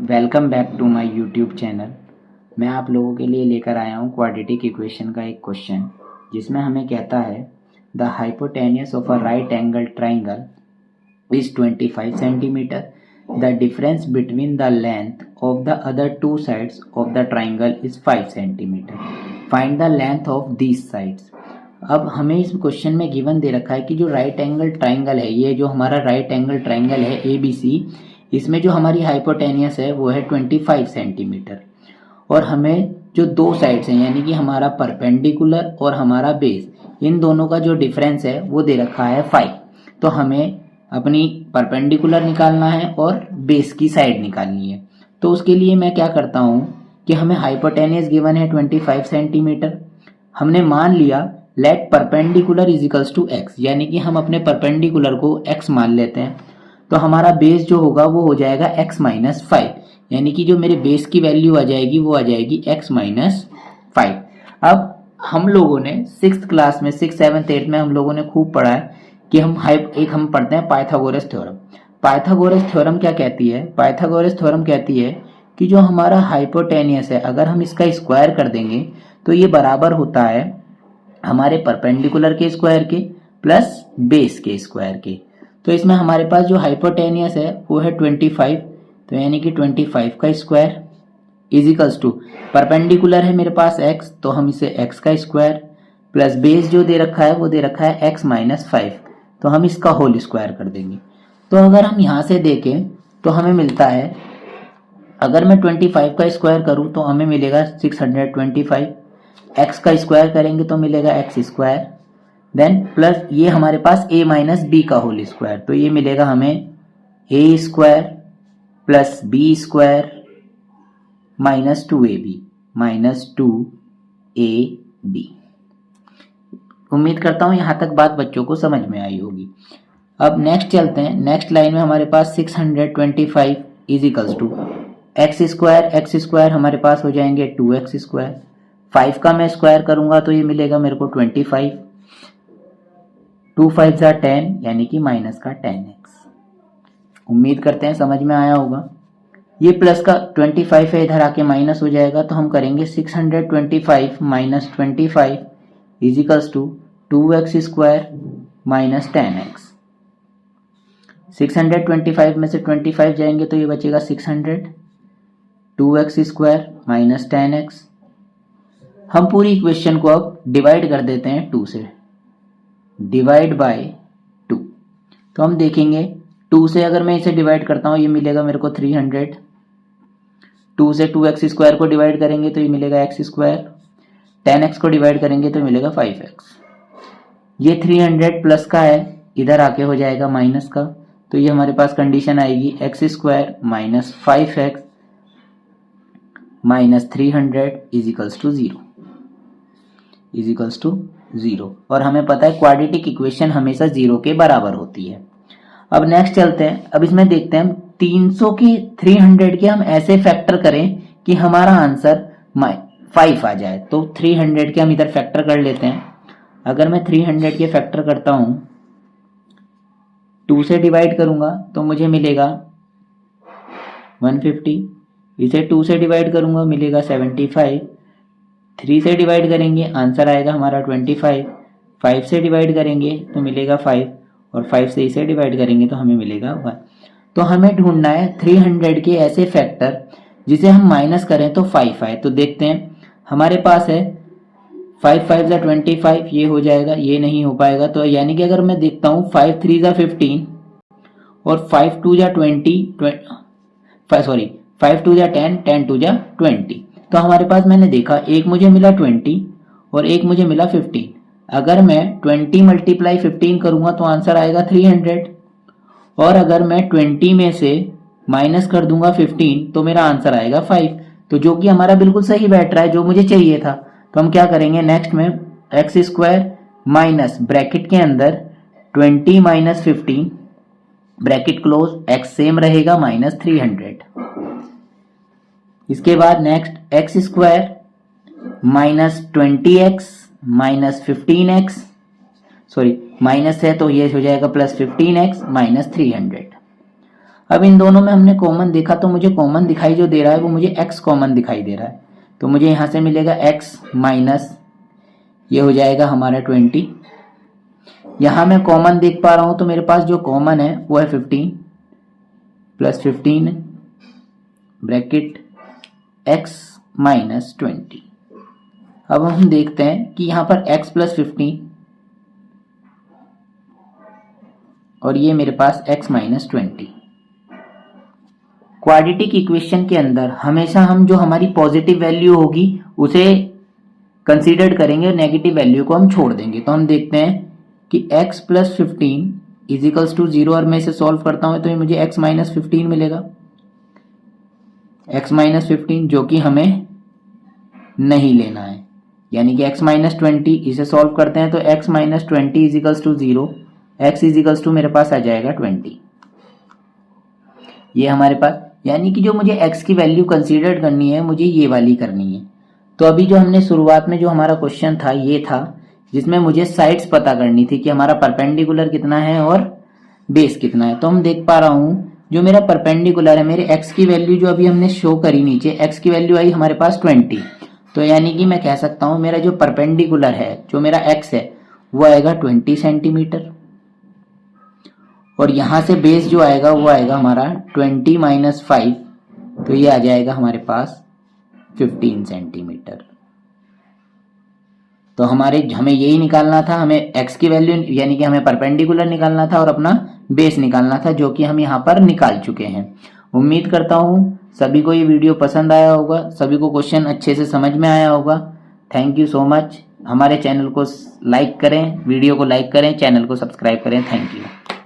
Welcome back to my YouTube channel. मैं आप लोगों के लिए लेकर आया हूँ क्वाड्रेटिक इक्वेशन का एक क्वेश्चन, जिसमें हमें कहता है the hypotenuse of a right angle triangle is 25 centimetre. The difference between the length of the other two sides of the triangle is 5 centimetre. Find the length of these sides. अब हमें इस question में given दे रखा है कि जो right angle triangle है, ये जो हमारा राइट एंगल ट्राइंगल है ABC, इसमें जो हमारी हाइपोटेनियस है वो है 25 सेंटीमीटर, और हमें जो दो साइड्स हैं यानी कि हमारा परपेंडिकुलर और हमारा बेस, इन दोनों का जो डिफरेंस है वो दे रखा है 5। तो हमें अपनी परपेंडिकुलर निकालना है और बेस की साइड निकालनी है। तो उसके लिए मैं क्या करता हूँ कि हमें हाइपोटेनियस गिवन है 25 सेंटीमीटर। हमने मान लिया let perpendicular is equals to x, यानी कि हम अपने परपेंडिकुलर को x मान लेते हैं। तो हमारा बेस जो होगा वो हो जाएगा x माइनस 5, यानी कि जो मेरे बेस की वैल्यू आ जाएगी वो आ जाएगी x माइनस 5। अब हम लोगों ने 6th क्लास में 6th 7th 8th में हम लोगों ने खूब पढ़ा है कि हम पढ़ते हैं पाइथागोरस थ्योरम। पाइथागोरस थ्योरम क्या कहती है? पाइथागोरस थ्योरम कहती है कि जो हमारा हाइपोटेनियस है, अगर हम इसका स्क्वायर कर देंगे तो ये बराबर होता है हमारे परपेंडिकुलर के स्क्वायर के प्लस बेस के स्क्वायर के। तो इसमें हमारे पास जो हाइपोटेनियस है वो है 25, तो यानी कि 25 का square is equals to perpendicular है मेरे पास x, तो हम इसे x का स्क्वायर प्लस बेस जो दे रखा है वो दे रखा है x माइनस 5, तो हम इसका होल स्क्वायर कर देंगे। तो अगर हम यहाँ से देखें तो हमें मिलता है, अगर मैं 25 का स्क्वायर करूँ तो हमें मिलेगा 625, x का स्क्वायर करेंगे तो मिलेगा x स्क्वायर, देन प्लस ये हमारे पास a माइनस बी का होल स्क्वायर, तो ये मिलेगा हमें a square plus b square minus 2ab minus 2ab। उम्मीद करता हूं यहां तक बात बच्चों को समझ में आई होगी। अब नेक्स्ट चलते हैं। नेक्स्ट लाइन में हमारे पास 625 is equals to x square हमारे पास हो जाएंगे 2x स्क्वायर, 5 का मैं स्क्वायर करूंगा तो ये मिलेगा मेरे को 25, 2 5 जा 10 यानी कि माइनस का 10x। उम्मीद करते हैं समझ में आया होगा। ये प्लस का 25 है, इधर आके माइनस हो जाएगा, तो हम करेंगे 625 minus 25 is equals to 2x square minus 10x। 625 में से 25 जाएंगे तो ये बचेगा 600, 2x स्क्वायर माइनस 10x। हम पूरी इक्वेशन को अब डिवाइड कर देते हैं 2 से, डिवाइड बाय 2। तो हम देखेंगे 2 से अगर मैं इसे डिवाइड करता हूँ ये मिलेगा मेरे को 300, 2 से 2x स्क्वायर को डिवाइड करेंगे तो ये मिलेगा x स्क्वायर, 10x को डिवाइड करेंगे तो मिलेगा 5x। ये 300 प्लस का है, इधर आके हो जाएगा माइनस का, तो ये हमारे पास कंडीशन आएगी x square minus 5x minus 300 is equals to 0, is equals to 0। और हमें पता है क्वाड्रेटिक इक्वेशन हमेशा 0 के बराबर होती है। अब नेक्स्ट चलते हैं। अब इसमें देखते हैं 300 के 300 के हम ऐसे फैक्टर करें कि हमारा आंसर 5 आ जाए। तो 300 के हम इधर फैक्टर कर लेते हैं। अगर मैं 300 के फैक्टर करता हूं, 2 से डिवाइड करूंगा तो मुझे मिलेगा 150, इसे 2 से डिवाइड करूंगा मिलेगा 75, 3 से डिवाइड करेंगे आंसर आएगा हमारा 25, 5 से डिवाइड करेंगे तो मिलेगा 5, और 5 से इसे डिवाइड करेंगे तो हमें मिलेगा 1। तो हमें ढूंढना है 300 के ऐसे फैक्टर जिसे हम माइनस करें तो 5 आए। तो देखते हैं हमारे पास है 5 5 जा 25, ये हो जाएगा, ये नहीं हो पाएगा। तो यानी कि अगर मैं देखता हूँ 5 3 जा 15 और 5 2 जा 5 2 जा 10, 10 2 जा 20। तो हमारे पास मैंने देखा एक मुझे मिला 20 और एक मुझे मिला 15। अगर मैं 20 मल्टीप्लाई 15 करूंगा तो आंसर आएगा 300, और अगर मैं 20 में से माइनस कर दूंगा 15 तो मेरा आंसर आएगा 5। तो जो कि हमारा बिल्कुल सही बैठ रहा है, जो मुझे चाहिए था। तो हम क्या करेंगे नेक्स्ट में, एक्स स्क्वायर माइनस ब्रैकेट के अंदर 20 minus 15 bracket close, x same रहेगा माइनस 300। इसके बाद next x square minus 20x minus 15x, sorry minus है तो ये हो जाएगा प्लस 15x माइनस 300। अब इन दोनों में हमने कॉमन देखा तो मुझे कॉमन दिखाई जो दे रहा है वो मुझे x कॉमन दिखाई दे रहा है, तो मुझे यहाँ से मिलेगा x माइनस ये हो जाएगा हमारा 20। यहाँ मैं कॉमन देख पा रहा हूँ तो मेरे पास जो कॉमन है वो है 15 प्लस 15 ब्रैकेट x माइनस 20। अब हम देखते हैं कि यहाँ पर x प्लस 15 और ये मेरे पास x माइनस 20। क्वाड्रेटिक इक्वेशन के अंदर हमेशा हम जो हमारी पॉजिटिव वैल्यू होगी उसे कंसीडर करेंगे और नेगेटिव वैल्यू को हम छोड़ देंगे। तो हम देखते हैं कि x प्लस 15 इजिकल्स टू 0 और मैं इसे सॉल्व करता हूं तो ये मुझे x माइनस 15 मिलेगा, x माइनस 15 जो कि हमें नहीं लेना है, यानी कि x माइनस 20 इसे सॉल्व करते हैं तो x minus 20 is equals to 0, x is equals to मेरे पास आ जाएगा 20। ये हमारे पास, यानी कि जो मुझे x की वैल्यू कंसीडर करनी है मुझे ये वाली करनी है। तो अभी जो हमने शुरुआत में जो हमारा क्वेश्चन था ये था जिसमें मुझे साइड्स पता करनी थी कि हमारा परपेंडिकुलर कितना है और बेस कितना है। तो हम देख पा रहा हूं जो मेरा परपेंडिकुलर है, मेरे x की वैल्यू जो अभी हमने शो करी नीचे, x की वैल्यू आई हमारे पास 20। तो यानी कि मैं कह सकता हूं मेरा जो परपेंडिकुलर है जो मेरा x है वो आएगा 20 सेंटीमीटर और यहां से बेस जो आएगा वो आएगा हमारा 20 माइनस 5, तो ये आ जाएगा हमारे पास 15 सेंटीमीटर। तो हमें यही निकालना था, हमें x की वैल्यू यानी कि हमें परपेंडिकुलर निकालना था और अपना बेस निकालना था जो कि हम यहाँ पर निकाल चुके हैं। उम्मीद करता हूँ सभी को ये वीडियो पसंद आया होगा, सभी को क्वेश्चन अच्छे से समझ में आया होगा। Thank you so much. हमारे चैनल को लाइक करें, वीडियो को लाइक करें, चैनल को सब्सक्राइब करें। Thank you.